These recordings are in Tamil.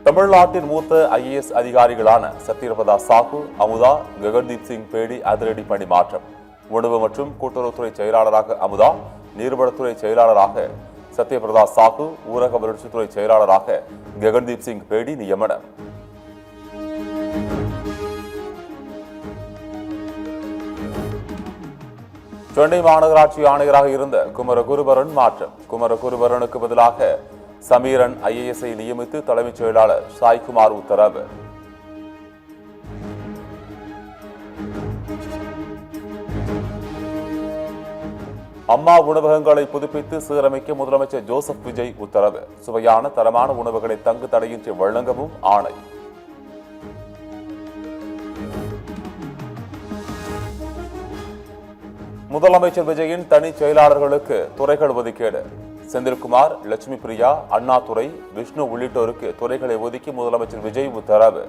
தமிழ்நாட்டின் மூத்த IAS அதிகாரிகளான சத்யபிரதா சாஹூ, அமுதா, ககன்தீப் சிங் பேடி அதிரடி பணி மாற்றம். உணவு மற்றும் கூட்டுறவுத்துறை செயலாளராக அமுதா, நீர்வளத்துறை செயலாளராக சத்யபிரதா சாஹூ, ஊரக வளர்ச்சித்துறை செயலாளராக ககன்தீப் சிங் பேடி நியமனம். சென்னை மாநகராட்சி ஆணையராக இருந்த குமரகுருபரன் மாற்றம். குமரகுருபரனுக்கு பதிலாக சமீரன் IAS-ஐ நியமித்து தலைமைச் செயலாளர் சாய்குமார் உத்தரவு. அம்மா உணவகங்களை புதுப்பித்து சீரமைக்க முதலமைச்சர் ஜோசப் விஜய் உத்தரவு. சுவையான தரமான உணவுகளை தங்கு தடையின்றி வழங்கவும் ஆணை. முதலமைச்சர் விஜயின் தனி செயலாளர்களுக்கு துறைகள் ஒதுக்கீடு. செந்தில்குமார், லட்சுமி பிரியா, அண்ணாதுரை, விஷ்ணு உள்ளிட்டோருக்கு துறைகளை ஒதுக்கி முதலமைச்சர் விஜய் உத்தரவு.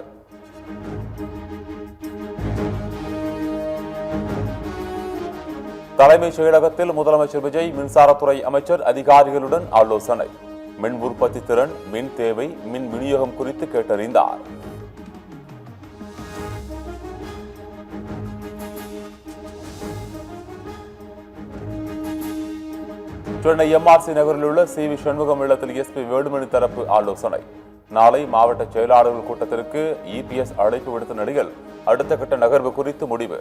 தலைமைச் செயலகத்தில் முதலமைச்சர் விஜய் மின்சாரத்துறை அமைச்சர் அதிகாரிகளுடன் ஆலோசனை. மின் உற்பத்தி திறன், மின் தேவை, மின் விநியோகம் குறித்து கேட்டறிந்தார். சென்னை MRC நகரில் உள்ள CV சண்முகம் இல்லத்தில் SP வேலுமணி தரப்பு ஆலோசனை. நாளை மாவட்ட செயலாளர்கள் கூட்டத்திற்கு EPS அழைப்பு விடுத்த நிலையில் அடுத்த கட்ட நகர்வு குறித்து முடிவு.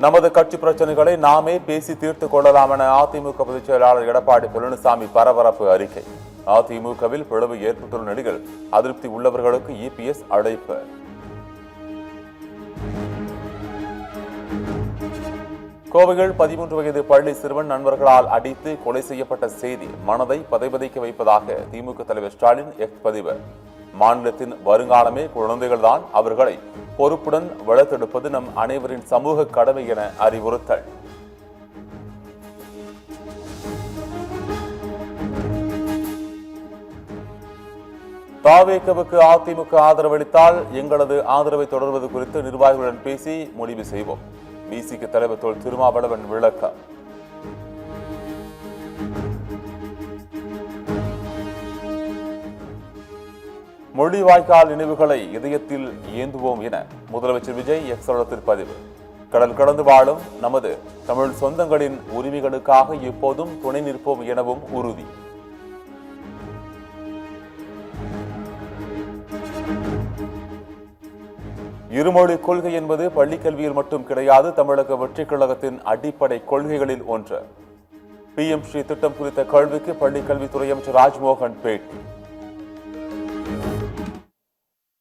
நமது கட்சி பிரச்சனைகளை நாமே பேசி தீர்த்துக் கொள்ளலாம் என அதிமுக பொதுச் செயலாளர் எடப்பாடி பழனிசாமி பரபரப்பு அறிக்கை. அதிமுகவில் பிளவு ஏற்பட்டுள்ள நிலையில் அதிருப்தி உள்ளவர்களுக்கு EPS அழைப்பு. கோவையில் 13 வயது பள்ளி சிறுவன் நண்பர்களால் அடித்து கொலை செய்யப்பட்ட செய்தி மனதை பதைபதைக்க வைப்பதாக திமுக தலைவர் ஸ்டாலின் எக்ஸ் பதிவு. மாநிலத்தின் வருங்காலமே குழந்தைகள்தான், அவர்களை பொறுப்புடன் வளர்த்தெடுப்பது நம் அனைவரின் சமூக கடமை என அறிவுறுத்தல். தாவேகவுக்கு அதிமுக ஆதரவளித்தால் எங்களது ஆதரவை தொடர்வது குறித்து நிர்வாகிகளுடன் பேசி முடிவு செய்வோம். BCக்கு தலைவர் தொல் திருமாவளவன் விளக்கம். மொழிவாய்க்கால் நினைவுகளை இதயத்தில் ஏந்துவோம் என முதலமைச்சர் விஜய் எக்ஸ் தளத்தில் பதிவு. கடல் கடந்து வாழும் நமது தமிழ் சொந்தங்களின் உரிமைகளுக்காக எப்போதும் துணை நிற்போம் எனவும் உறுதி. இருமொழி கொள்கை என்பது பள்ளிக்கல்வியில் மட்டும் கிடையாது, தமிழக வெற்றிக் கழகத்தின் அடிப்படை கொள்கைகளில் ஒன்று. PM ஸ்ரீ திட்டம் குறித்த கேள்விக்கு பள்ளிக்கல்வித்துறை அமைச்சர் ராஜ்மோகன் பேட்டி.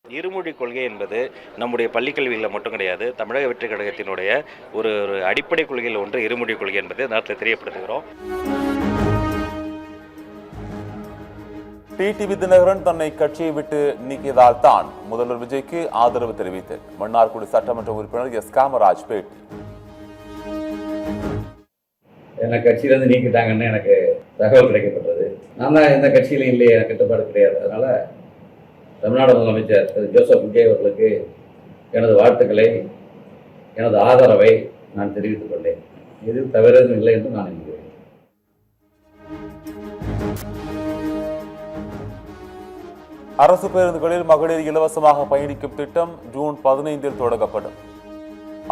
இருமொழி கொள்கை என்பது நம்முடைய பள்ளிக்கல்வியில் மட்டும் கிடையாது, தமிழக வெற்றிக் கழகத்தினுடைய ஒரு அடிப்படை கொள்கையில் ஒன்று இருமொழி கொள்கை என்பதை நேரத்தில் தெரியப்படுத்துகிறோம். TTV தினகரன் தன்னை கட்சியை விட்டு நீக்கியதால் தான் முதல்வர் விஜய்க்கு ஆதரவு தெரிவித்தார். மன்னார்குடி சட்டமன்ற உறுப்பினர் S. காமராஜ் பேட்டி. என்னை கட்சியிலேருந்து நீக்கிட்டாங்கன்னு எனக்கு தகவல் கிடைக்கப்பட்டது. நான் தான் எந்த கட்சியிலும் இல்லையே, எனக்கு கட்டுப்பாடு கிடையாது. அதனால் தமிழ்நாடு முதலமைச்சர் திரு ஜோசப் விஜய் அவர்களுக்கு எனது வாழ்த்துக்களை, எனது ஆதரவை நான் தெரிவித்துக் கொண்டேன். இது தவறும் இல்லை என்று நான் நினைக்கிறேன். அரசு பேருந்துகளில் மகளிர் இலவசமாக பயணிக்கும் திட்டம் ஜூன் 15 தொடங்கப்படும்.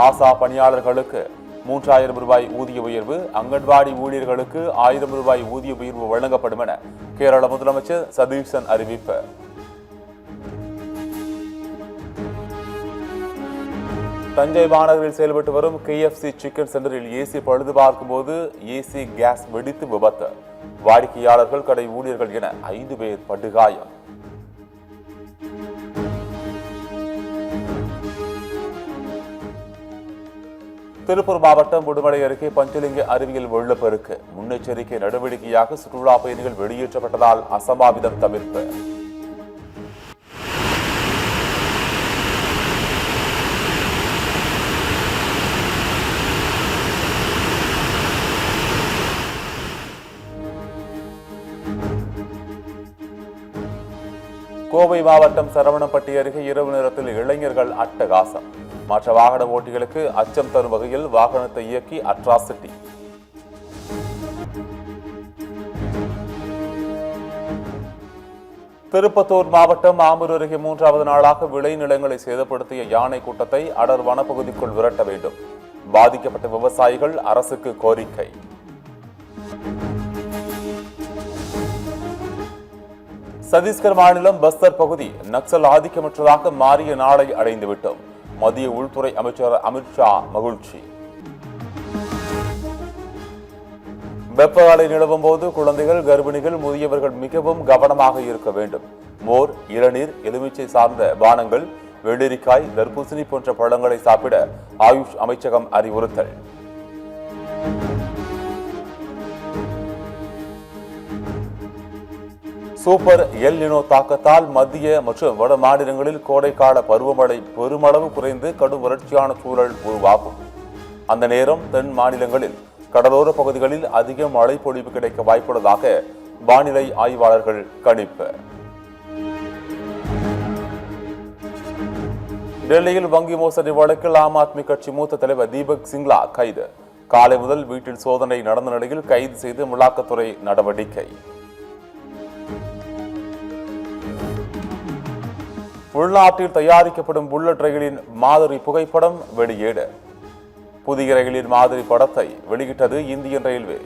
ஆசா பணியாளர்களுக்கு 3000 ரூபாய் ஊதிய உயர்வு, அங்கன்வாடி ஊழியர்களுக்கு 1000 ரூபாய் ஊதிய உயர்வு வழங்கப்படும் என கேரள முதலமைச்சர் சதீஷன் அறிவிப்பு. தஞ்சை மாநகரில் செயல்பட்டு வரும் KFC சிக்கன் சென்டரில் AC பழுது பார்க்கும் போது AC கேஸ் வெடித்து விபத்து. வாடிக்கையாளர்கள், கடை ஊழியர்கள் என 5 பேர் படுகாயம். திருப்பூர் மாவட்டம் உடுமலை அருகே பஞ்சலிங்க அருவியில் வெள்ளப்பெருக்கு. முன்னெச்சரிக்கை நடவடிக்கையாக சுற்றுலா பயணிகள் வெளியேற்றப்பட்டதால் அசம்பாவிதம் தவிர்ப்பு. கோவை மாவட்டம் சரவணப்பட்டி அருகே இரவு நேரத்தில் இளைஞர்கள் அட்டகாசம். மற்ற வாகன ஓட்டிகளுக்கு அச்சம் தரும் வகையில் வாகனத்தை இயக்கி அட்ராசிட்டி. திருப்பத்தூர் மாவட்டம் ஆம்பூர் அருகே 3வது நாளாக விளைநிலங்களை சேதப்படுத்திய யானை கூட்டத்தை அடர் வனப்பகுதிக்குள் விரட்ட வேண்டும். பாதிக்கப்பட்ட விவசாயிகள் அரசுக்கு கோரிக்கை. சத்தீஸ்கர் மாநிலம் பஸ்தர் பகுதி நக்சல் ஆதிக்கமற்றதாக மாறிய நாளை அடைந்துவிட்டோம். மத்திய உள்துறை அமைச்சர் அமித்ஷா மகிழ்ச்சி. வெப்ப அலை நிலவும் போது குழந்தைகள், கர்ப்பிணிகள், முதியவர்கள் மிகவும் கவனமாக இருக்க வேண்டும். மோர், இளநீர், எலுமிச்சை சார்ந்த பானங்கள், வெள்ளரிக்காய், தர்பூசணி போன்ற பழங்களை சாப்பிட ஆயுஷ் அமைச்சகம் அறிவுறுத்தல். சூப்பர் எல் நினோ தாக்கத்தால் மத்திய மற்றும் வட மாநிலங்களில் கோடைக்கால பருவமழை பெருமளவு குறைந்து கடும் வறட்சியான சூழல் உருவாகும். அந்த நேரம் தென் மாநிலங்களில் கடலோர பகுதிகளில் அதிக மழை பொழிவு கிடைக்க வாய்ப்புள்ளதாக வானிலை ஆய்வாளர்கள் கணிப்பு. டெல்லியில் வங்கி மோசடி வழக்கில் ஆம் ஆத்மி கட்சி மூத்த தலைவர் தீபக் சிங்லா கைது. காலை முதல் வீட்டில் சோதனை நடந்த நிலையில் கைது செய்து அமலாக்கத்துறை நடவடிக்கை. உள்நாட்டில் தயாரிக்கப்படும் புல்லட் ரயிலின் மாதிரி புகைப்படம் வெளியீடு. புதிய ரயிலின் மாதிரி படத்தை வெளியிட்டது இந்தியன் ரயில்வே.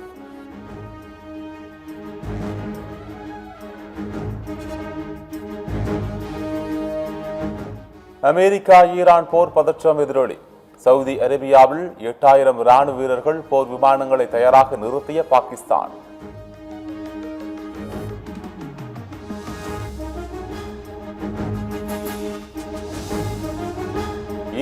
அமெரிக்கா ஈரான் போர் பதற்றம் எதிரொலி. சவுதி அரேபியாவில் 8000 ராணுவ வீரர்கள் போர் விமானங்களை தயாராக நிறுத்திய பாகிஸ்தான்.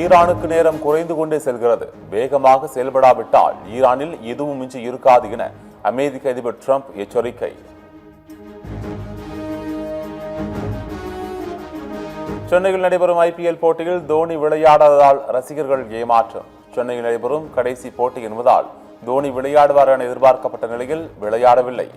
ஈரானுக்கு நேரம் குறைந்து கொண்டே செல்கிறது. வேகமாக செயல்படாவிட்டால் ஈரானில் எதுவும் மிஞ்சி இருக்காது என அமெரிக்க அதிபர் டிரம்ப் எச்சரிக்கை. சென்னையில் நடைபெறும் IPL போட்டியில் தோனி விளையாடாததால் ரசிகர்கள் ஏமாற்றம். சென்னையில் நடைபெறும் கடைசி போட்டி என்பதால் தோனி விளையாடுவார் என எதிர்பார்க்கப்பட்ட நிலையில் விளையாடவில்லை.